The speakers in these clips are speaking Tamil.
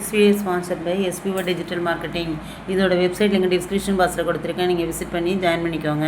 SVA sponsored by SPO digital marketing. இதோட வெப்சைட் லிங்க் டிஸ்கிரிப்ஷன் பாக்ஸில் கொடுத்துருக்கேன். நீங்கள் விசிட் பண்ணி ஜாயின் பண்ணிக்கோங்க.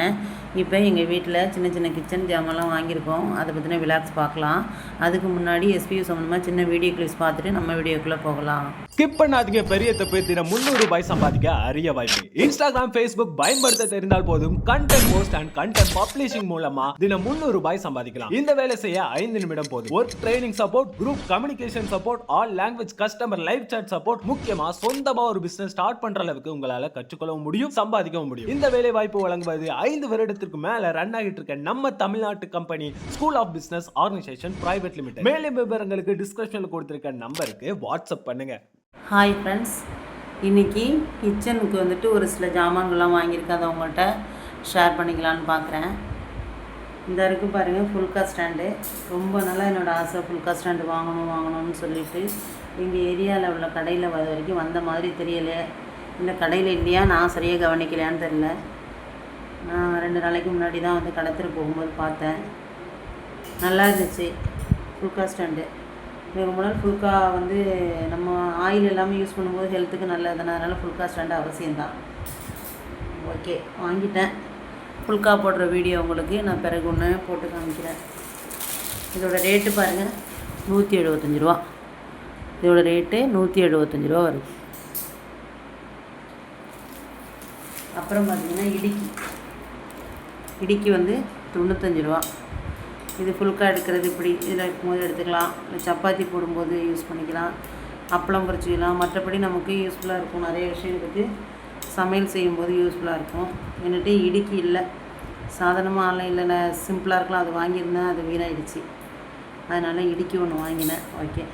இப்போ எங்கள் வீட்டில் சின்ன சின்ன கிச்சன் ஜாமான்லாம் வாங்கியிருக்கோம். அதை பற்றின விலாக்ஸ் பார்க்கலாம். அதுக்கு முன்னாடி SPO சம்மந்தமாக சின்ன வீடியோ கிளிப்ஸ் பார்த்துட்டு நம்ம வீடியோக்குள்ளே போகலாம். ஸ்கிப் பண்ணாதீங்க. பெரிய தப்பு. தினம் 300 ரூபாய் சம்பாதிக்க அரிய வாய்ப்பு. இன்ஸ்டாகிராம், ஃபேஸ்புக் பயன்படுத்த தெரிந்தால் போதும். Content post and content publishing மூலமா தினம் 300 ரூபாய் சம்பாதிக்கலாம். இந்த வேலை செய்ய 5 நிமிடம் போதும். Work training support, group communication support, all language customer live chat support, முக்கியமா சொந்தமா ஒரு பிசினஸ் ஸ்டார்ட் பண்ற அளவுக்கு உங்களால கற்றுக்கொள்ளவும் முடியும், சம்பாதிக்கவும் முடியும். இந்த வேலை வாய்ப்பு வழங்குவது 5 வருடத்திற்கு மேல ரன் ஆகிட்டு இருக்க நம்ம தமிழ்நாட்டு company school of business organisation private limited. மேலும் விவரங்களுக்கு டிஸ்கிரிப்ஷன்ல கொடுத்திருக்க நம்பருக்கு வாட்ஸ்அப் பண்ணுங்க. ஹாய் ஃப்ரெண்ட்ஸ், இன்றைக்கி கிச்சனுக்கு வந்துட்டு ஒரு சில ஜாமான்கள்லாம் வாங்கியிருக்கேன். அதை உங்கள்கிட்ட ஷேர் பண்ணிக்கலான்னு பார்க்குறேன். இந்த இருக்குது பாருங்கள், ஃபுல்கா ஸ்டாண்டு. ரொம்ப நாளாக என்னோடய ஆசை ஃபுல்கா ஸ்டாண்டு வாங்கணும்னு சொல்லிட்டு எங்கள் ஏரியாவில் உள்ள கடையில் வரைக்கும் வந்த மாதிரி தெரியலை. இல்லை கடையில் இல்லையா, நான் சரியாக கவனிக்கலையான்னு தெரில. நான் 2 நாளைக்கு முன்னாடி தான் வந்து கடத்திட்டு போகும்போது பார்த்தேன். நல்லா இருந்துச்சு ஃபுல்கா ஸ்டாண்டு. ரொம்ப நாள் ஃபுல்கா வந்து நம்ம ஆயில் எல்லாமே யூஸ் பண்ணும்போது ஹெல்த்துக்கு நல்லதுனால ஃபுல்கா ஸ்டாண்டு அவசியம்தான். ஓகே, வாங்கிட்டேன். ஃபுல்கா போடுற வீடியோ உங்களுக்கு நான் பிறகு ஒன்று போட்டு காமிக்கிறேன். இதோட ரேட்டு பாருங்கள், 175 ரூபா. இதோட ரேட்டு 175 ரூபா வருது. அப்புறம் பார்த்திங்கன்னா இடிக்கி வந்து 95 ரூபா. இது ஃபுல்கா எடுக்கிறது இப்படி இதில் இருக்கும்போது எடுத்துக்கலாம். இல்லை சப்பாத்தி போடும்போது யூஸ் பண்ணிக்கலாம், அப்பளம் பொரிச்சிக்கலாம். மற்றபடி நமக்கு யூஸ்ஃபுல்லாக இருக்கும். நிறைய விஷயங்களுக்கு சமையல் செய்யும்போது யூஸ்ஃபுல்லாக இருக்கும். என்கிட்ட இடுக்கி இல்லை, சாதாரணமாக ஆன்லைனில் சிம்பிளாக இருக்கலாம். அது வாங்கியிருந்தேன், அது வீணாகிடுச்சு. அதனால் இடுக்கி ஒன்று வாங்கினேன். ஓகே,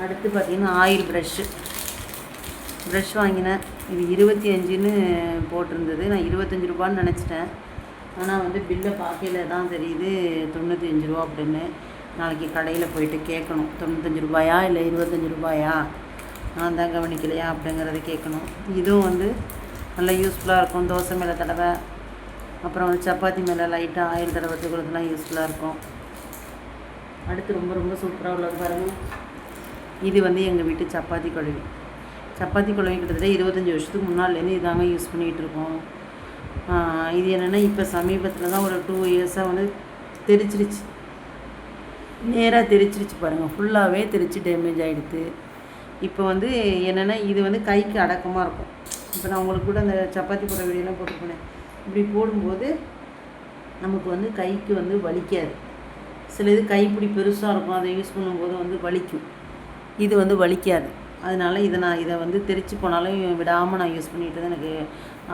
அடுத்து பார்த்திங்கன்னா ஆயில் ப்ரஷ் வாங்கினேன். இது 25ன்னு போட்டிருந்தது. நான் 25 ரூபான்னு நினச்சிட்டேன். ஆனால் வந்து பில்லை பார்க்கல தான் தெரியுது 95 ரூபா அப்படின்னு. நாளைக்கு கடையில் போயிட்டு கேட்கணும், 95 ரூபாயா இல்லை 25 ரூபாயா, நான் தான் கவனிக்கலையா அப்படிங்கிறத கேட்கணும். இதுவும் வந்து நல்லா யூஸ்ஃபுல்லாக இருக்கும். தோசை மேலே தடவை, அப்புறம் வந்து சப்பாத்தி மேலே லைட்டாக ஆயில் தடவத்துக்குள்ளதுலாம் யூஸ்ஃபுல்லாக இருக்கும். அடுத்து ரொம்ப சூப்பராக உள்ளது பாருங்கள். இது வந்து எங்கள் வீட்டு சப்பாத்தி குழவி கிட்டத்தட்ட 25 வருஷத்துக்கு முன்னாலேருந்து இதாங்க யூஸ் பண்ணிகிட்டு இருக்கோம். இது என்னென்னா இப்போ சமீபத்தில் தான் ஒரு 2 இயர்ஸாக வந்து நேராக தெரிச்சிருச்சு பாருங்கள். ஃபுல்லாகவே தெரிச்சு டேமேஜ் ஆகிடுது. இப்போ வந்து என்னென்னா இது வந்து கைக்கு அடக்கமாக இருக்கும். இப்போ நான் உங்களுக்கு கூட அந்த சப்பாத்தி போடுற வீடியோலாம் போட்டுருப்பேன். இப்படி போடும்போது நமக்கு வந்து கைக்கு வந்து வலிக்காது. சில இது கைப்பிடி பெருசாக இருக்கும், அதை யூஸ் பண்ணும்போது வந்து வலிக்கும். இது வந்து வலிக்காது. அதனால் இதை வந்து தெரிச்சு போனாலும் விடாமல் நான் யூஸ் பண்ணிகிட்டு தான். எனக்கு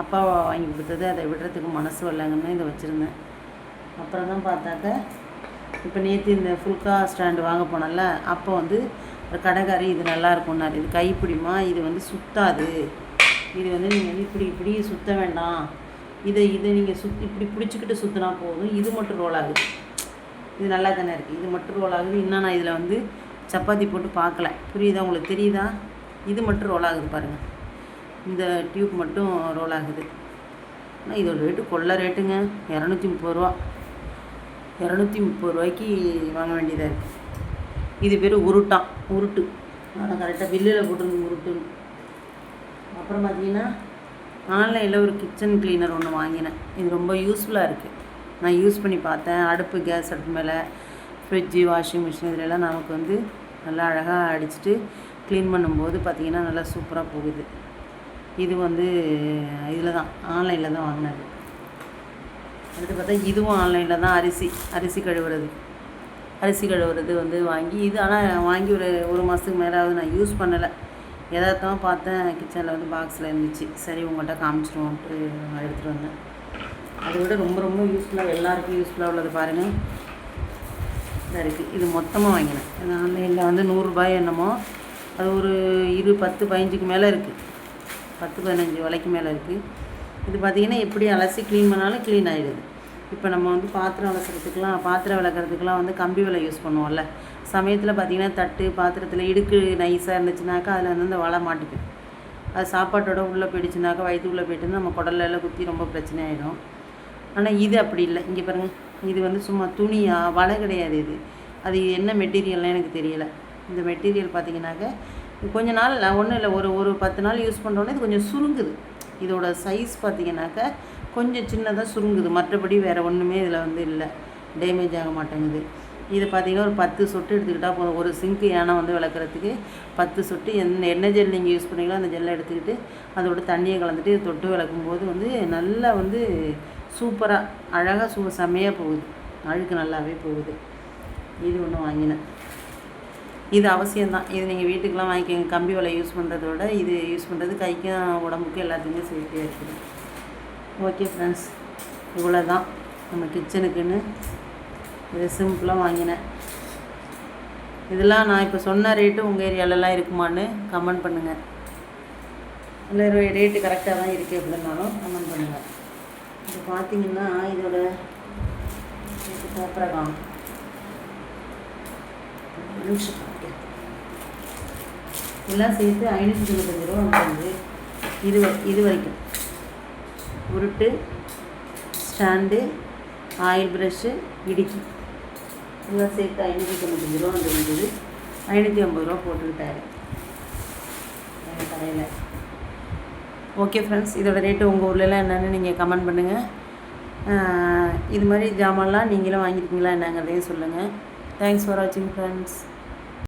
அப்பா வாங்கி கொடுத்தது, அதை விடுறதுக்கு மனசு வரலங்கன்னு இதை வச்சுருந்தேன். அப்புறம் தான் பார்த்தாக்க இப்போ நேற்று இந்த ஃபுல்கா ஸ்டாண்டு வாங்க போனல, அப்போ வந்து ஒரு கடைக்காரி இது நல்லாயிருக்கும்னாரு. இது கைப்பிடிமா, இது வந்து சுத்தாது, இது வந்து நீங்கள் வந்து இப்படி சுற்ற வேண்டாம், இதை நீங்கள் இப்படி பிடிச்சிக்கிட்டு சுற்றினா போதும், இது மட்டும் ரோல் ஆகுது, இது நல்லா தானே இருக்குது, இது மட்டும் ரோல் ஆகுது. இன்னும் நான் இதில் வந்து சப்பாத்தி போட்டு பார்க்கல. புரியுதா உங்களுக்கு? தெரியுதா? இது மட்டும் ரோல் ஆகுது பாருங்கள். இந்த டியூப் மட்டும் ரோல் ஆகுது. ஆனால் இதோட ரேட்டு கொள்ள ரேட்டுங்க, 230 ரூபா. 230 ரூபாய்க்கு வாங்க வேண்டியதாக இருக்குது. இது பேர் உருட்டு. ஆனால் கரெக்டாக பில்லில் போட்டுருந்து உருட்டுன்னு. அப்புறம் பார்த்திங்கன்னா ஆன்லைனில் ஒரு கிச்சன் கிளீனர் ஒன்று வாங்கினேன். இது ரொம்ப யூஸ்ஃபுல்லாக இருக்குது. நான் யூஸ் பண்ணி பார்த்தேன். கேஸ் அடுப்பு மேலே, ஃப்ரிட்ஜு, வாஷிங் மிஷின் இதிலெல்லாம் நமக்கு வந்து நல்லா அழகாக அடிச்சுட்டு க்ளீன் பண்ணும்போது பார்த்திங்கன்னா நல்லா சூப்பராக போகுது. இது வந்து இதில் தான் ஆன்லைனில் தான் வாங்கினது. அடுத்து பார்த்தா இதுவும் ஆன்லைனில் தான். அரிசி கழுவுறது வந்து வாங்கி, இது ஆனால் வாங்கி ஒரு மாதத்துக்கு மேலாவது நான் யூஸ் பண்ணலை. எதார்த்தமாக பார்த்தேன், கிச்சனில் வந்து பாக்ஸில் இருந்துச்சு. சரி உங்கள்கிட்ட காமிச்சிருவோன்ட்டு எடுத்துகிட்டு வந்தேன். அதை விட ரொம்ப யூஸ்ஃபுல்லாக, எல்லாருக்கும் யூஸ்ஃபுல்லாக உள்ளது பாருங்கள். இதாக இருக்குது. இது மொத்தமாக வாங்கினேன். ஆன்லைனில் வந்து 100 ரூபாய் என்னமோ. அது ஒரு 10-15க்கு மேலே இருக்குது, 10-15 விலைக்கு மேலே இருக்குது. இது பார்த்திங்கன்னா எப்படி அலசி க்ளீன் பண்ணாலும் க்ளீன் ஆகிடுது. இப்போ நம்ம வந்து பாத்திரம் விளக்குறதுக்கெலாம் வந்து கம்பி வலை யூஸ் பண்ணுவோம்ல, சமயத்தில் பார்த்திங்கன்னா தட்டு பாத்திரத்தில் இடுக்கு நைஸாக இருந்துச்சுனாக்கா அதில் வந்து அந்த வலை மாட்டிக்கும். அது சாப்பாட்டோட உள்ளே போயிடுச்சுனாக்கா, வயிற்றுக்குள்ளே போயிட்டு நம்ம குடலெல்லாம் குத்தி ரொம்ப பிரச்சனை ஆகிடும். ஆனால் இது அப்படி இல்லை. இங்கே பாருங்கள், இது வந்து சும்மா துணியாக, வலை கிடையாது. இது அது என்ன மெட்டீரியல்னால் எனக்கு தெரியலை. இந்த மெட்டீரியல் பார்த்திங்கனாக்க கொஞ்ச நாள் ஒன்றும் இல்லை, ஒரு 10 நாள் யூஸ் பண்ணுறோன்னே இது கொஞ்சம் சுருங்குது. இதோட சைஸ் பார்த்திங்கனாக்கா கொஞ்சம் சின்னதாக சுருங்குது. மற்றபடி வேறு ஒன்றுமே இதில் வந்து இல்லை, டேமேஜ் ஆக மாட்டேங்குது. இது பார்த்திங்கன்னா ஒரு 10 சொட்டு எடுத்துக்கிட்டால் போதும். ஒரு சிங்க்கு யானை வந்து விளக்குறதுக்கு 10 சொட்டு என்ன ஜெல் நீங்கள் யூஸ் பண்ணீங்களோ அந்த ஜெல்லை எடுத்துக்கிட்டு அதோட தண்ணியை கலந்துட்டு தொட்டு விளக்கும்போது வந்து நல்லா வந்து சூப்பராக அழகாக செம்மையாக போகுது, அழுக்கு நல்லாவே போகுது. இது ஒன்று வாங்கினேன். இது அவசியம்தான். இது நீங்கள் வீட்டுக்கெலாம் வாங்கிக்கோங்க. கம்பி வலை யூஸ் பண்ணுறத விட இது யூஸ் பண்ணுறது கைக்கும் உடம்புக்கும் எல்லாத்துக்குமே சேஃப்டியாக இருக்குது. ஓகே ஃப்ரெண்ட்ஸ், இவ்வளோ தான் நம்ம கிச்சனுக்குன்னு இது சிம்பிளாக வாங்கினேன். இதெல்லாம் நான் இப்போ சொன்ன ரேட்டு உங்கள் ஏரியாலலாம் இருக்குமான்னு கமெண்ட் பண்ணுங்கள். இல்லை ரேட்டு கரெக்டாக தான் இருக்குது அப்படின்னாலும் கமெண்ட் பண்ணுங்கள். இது பார்த்திங்கன்னா இதோட கோப்ரகாம் எல்லாம் சேர்த்து 595 ரூபா வந்து இது வரைக்கும் உருட்டு, ஸ்டாண்டு, ஆயில் ப்ரஷ்ஷு, இடுக்கி எல்லாம் சேர்த்து 595 ரூபா வந்துருந்தது. 550 ரூபா போட்டுக்கிட்டாரு எங்கள் கடையில். ஓகே ஃப்ரெண்ட்ஸ், இதோட ரேட்டு உங்கள் ஊர்லலாம் என்னென்னு நீங்கள் கமெண்ட் பண்ணுங்கள். இது மாதிரி ஜாமான்லாம் நீங்களும் வாங்கியிருக்கீங்களா என்னங்கிறதையும் சொல்லுங்கள். தேங்க்ஸ் ஃபார் வாட்சிங் ஃப்ரெண்ட்ஸ்.